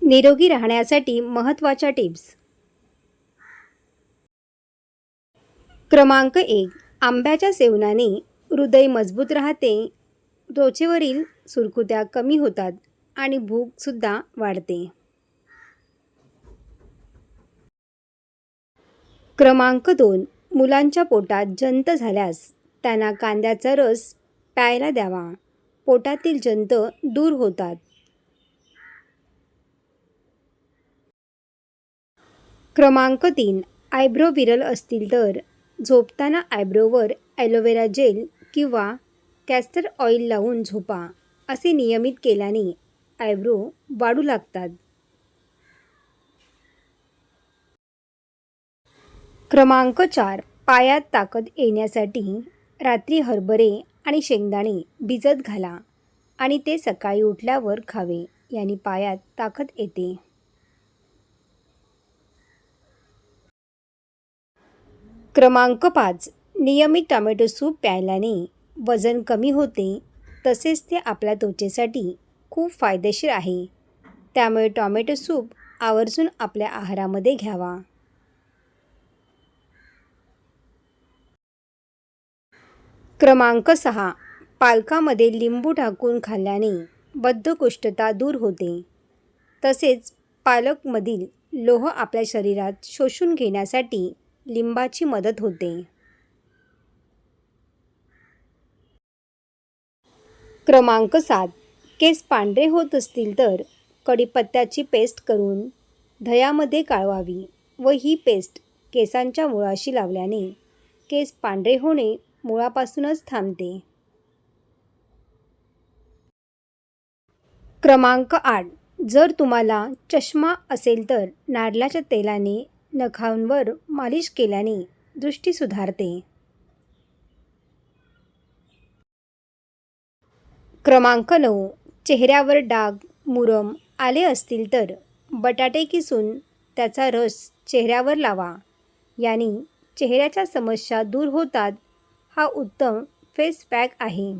निरोगी राहण्यासाठी महत्त्वाच्या टिप्स. क्रमांक 1. आंब्याच्या सेवनाने हृदय मजबूत राहते, त्वचेवरील सुरकुत्या कमी होतात आणि भूकसुद्धा वाढते. क्रमांक 2. मुलांच्या पोटात जंत झाल्यास त्यांना कांद्याचा रस प्यायला द्यावा. पोटातील जंत दूर होतात. क्रमांक 3. आयब्रो विरल असतील तर झोपताना आयब्रोवर ॲलोवेरा जेल किंवा कॅस्टर ऑइल लावून झोपा. असे नियमित केल्याने आयब्रो वाढू लागतात. क्रमांक 4. पायात ताकद येण्यासाठी रात्री हरभरे आणि शेंगदाणे भिजत घाला आणि ते सकाळी उठल्यावर खावे. याने पायात ताकद येते. क्रमांक 5. नियमित टोमॅटो सूप प्यायल्याने वजन कमी होते, तसेच ते आपल्या त्वचेसाठी खूप फायदेशीर आहे. त्यामुळे टोमॅटो सूप आवर्जून आपल्या आहारामध्ये घ्यावा. क्रमांक 6. पालकामध्ये लिंबू टाकून खाल्ल्याने बद्धकोष्ठता दूर होते. तसेच पालकमधील लोह आपल्या शरीरात शोषून घेण्यासाठी लिंबाची मदत होते. क्रमांक 7. केस पांढरे होत असतील तर कढीपत्त्याची पेस्ट करून दह्यामध्ये कालवावी व ही पेस्ट केसांच्या मुळाशी लावल्याने केस पांढरे होणे मुळापासूनच थांबते. क्रमांक 8. जर तुम्हाला चष्मा असेल तर नारळाच्या तेलाने नखांवर मालिश केल्याने दृष्टी सुधारते. क्रमांक 9. चेहऱ्यावर डाग, मुरम आले असतील तर बटाटे किसून त्याचा रस चेहऱ्यावर लावा. याने चेहऱ्याच्या समस्या दूर होतात. हा उत्तम फेस पॅक आहे.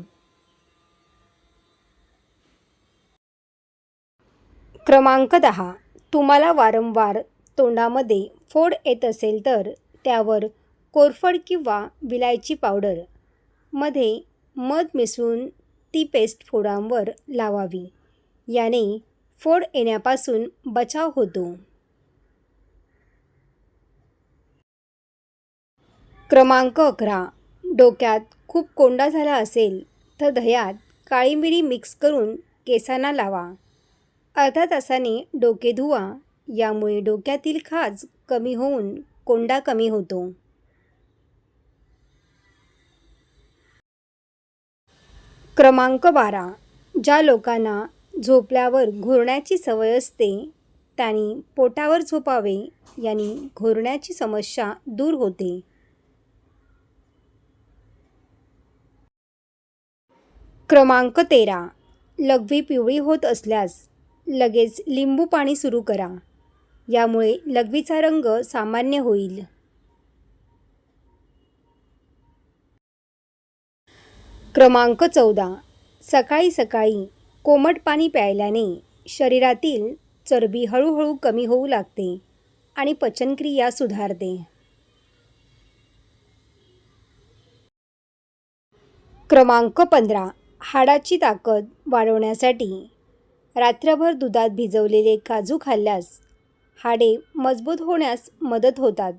क्रमांक 10. तुम्हाला वारंवार तोंडामध्ये फोड येत असेल तर त्यावर कोरफड किंवा विलायची पावडर मध्ये मध मिसळून ती पेस्ट फोडांवर लावावी. याने फोड येण्यापासून बचाव होतो. क्रमांक 11. डोक्यात खूप कोंडा झाला असेल तर दह्यात काळी मिरी मिक्स करून केसांना लावा. अर्ध्या तासाने डोके धुवा. यामुळे डोक्यातील खाज कमी होऊन कोंडा कमी होतो. क्रमांक 12. ज्या लोकांना झोपल्यावर घोरण्याची सवय असते त्यांनी पोटावर झोपावे. याने घोरण्याची समस्या दूर होते. क्रमांक 13. लघवी पिवळी होत असल्यास लगेच लिंबू पाणी सुरू करा. यामुळे लघवीचा रंग सामान्य होईल. क्रमांक 14. सकाळी सकाळी कोमट पाणी प्यायल्याने शरीरातील चरबी हळूहळू कमी होऊ लागते आणि पचनक्रिया सुधारते. क्रमांक 15. हाडाची ताकद वाढवण्यासाठी रात्रभर दुधात भिजवलेले काजू खाल्ल्यास हाडे मजबूत होण्यास मदत होतात.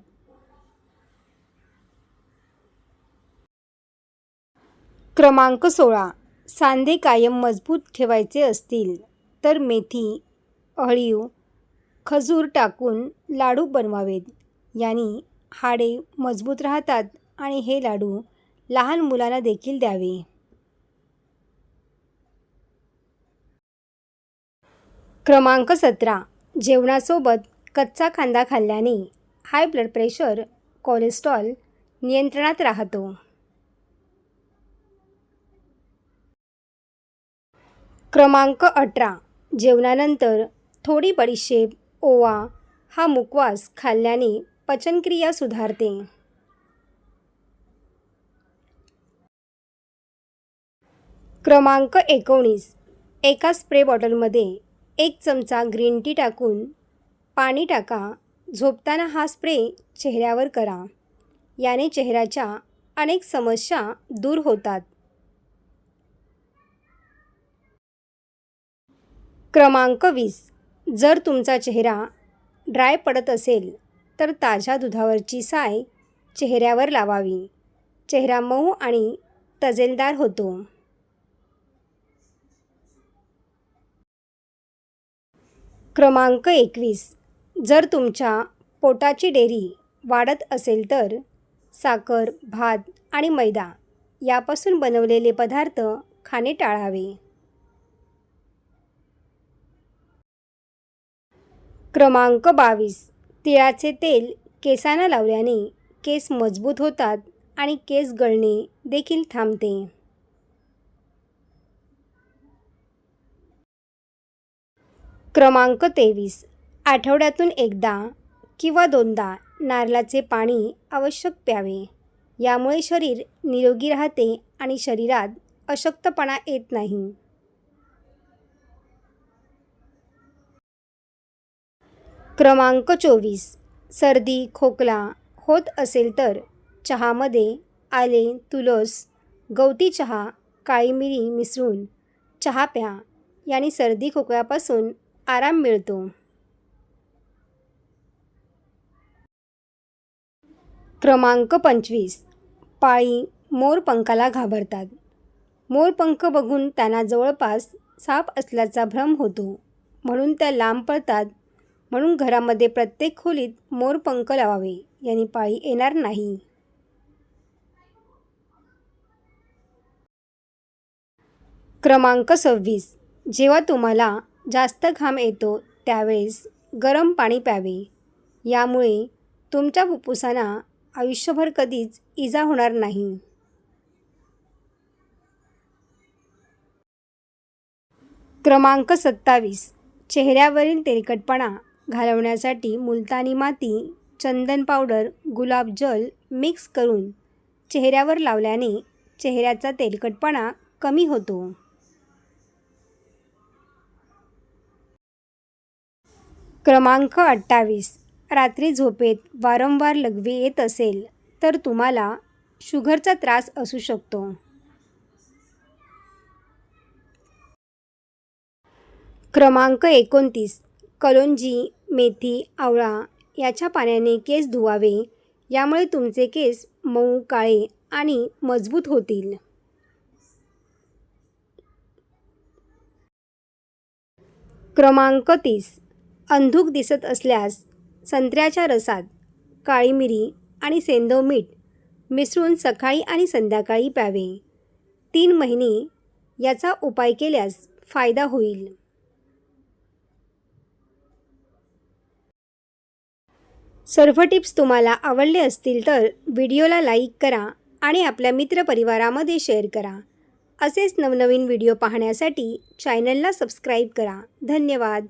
क्रमांक 16. सांधे कायम मजबूत ठेवायचे असतील तर मेथी, अळीव, खजूर टाकून लाडू बनवावेत. याने हाडे मजबूत राहतात आणि हे लाडू लहान मुलांना देखील द्यावे. क्रमांक 17. जेवणासोबत कच्चा कांदा खाल्ल्याने हाय ब्लड प्रेशर, कोलेस्ट्रॉल नियंत्रणात राहतो. क्रमांक 18. जेवणानंतर थोडी बडीशेप, ओवा हा मुखवास खाल्ल्याने पचनक्रिया सुधारते. क्रमांक 19. एका स्प्रे बॉटलमध्ये 1 चमचा ग्रीन टी टाकून पाणी टाका. झोपताना हा स्प्रे चेहऱ्यावर करा. याने चेहऱ्याच्या अनेक समस्या दूर होतात. क्रमांक 20. जर तुमचा चेहरा ड्राय पडत असेल तर ताज्या दुधावरची साय चेहऱ्यावर लावावी. चेहरा मऊ आणि तजेलदार होतो. क्रमांक 21. जर तुमच्या पोटाची डेरी वाढत असेल तर साखर, भात आणि मैदा यापासून बनवलेले पदार्थ खाणे टाळावे. क्रमांक 22. तिळाचे तेल केसांना लावल्याने केस मजबूत होतात आणि केस गळणे देखील थांबते. क्रमांक 23. आठवड्यातून एकदा किंवा 2दा नारळाचे पाणी आवश्यक प्यावे. यामुळे शरीर निरोगी राहते आणि शरीरात अशक्तपणा येत नाही. क्रमांक 24. सर्दी खोकला होत असेल तर चहामध्ये आले, तुळस, गवती चहा, काळी मिरी मिसळून चहा प्या. याने सर्दी खोकल्यापासून आराम मिळतो. क्रमांक 25. पाळी मोरपंखाला घाबरतात. मोरपंख बघून त्यांना जवळपास साप असल्याचा भ्रम होतो, म्हणून त्या लांब पळतात. म्हणून घरामध्ये प्रत्येक खोलीत मोरपंख लावावे. याने पाळी येणार नाही. क्रमांक 26. जेव्हा तुम्हाला जास्त घाम येतो त्यावेळेस गरम पाणी प्यावे. यामुळे तुमच्या फुफ्फुसांना आयुष्यभर कधीच इजा होणार नाही. क्रमांक 27. चेहऱ्यावरील तेलकटपणा घालवण्यासाठी मुलतानी माती, चंदन पावडर, गुलाब जल मिक्स करून चेहऱ्यावर लावल्याने चेहऱ्याचा तेलकटपणा कमी होतो. क्रमांक 28. रात्री झोपेत वारंवार लघवी येत असेल तर तुम्हाला शुगरचा त्रास असू शकतो. क्रमांक 29. कलोंजी, मेथी, आवळा याच्या पाण्याने केस धुवावे. यामुळे तुमचे केस मऊ, काळे आणि मजबूत होतील. क्रमांक 30. अंधुक दिसत असल्यास संत्र्याच्या रसात काळी मिरी आणि सेंधव मीठ मिसळून सकाळी आणि संध्याकाळी प्यावे. 3 महिने याचा उपाय केल्यास फायदा होईल. सर्व टिप्स तुम्हाला आवडले असतील तर व्हिडिओला लाईक करा आणि आपल्या मित्रपरिवारामध्ये शेअर करा. असेच नवनवीन व्हिडिओ पाहण्यासाठी चॅनलला सबस्क्राईब करा. धन्यवाद.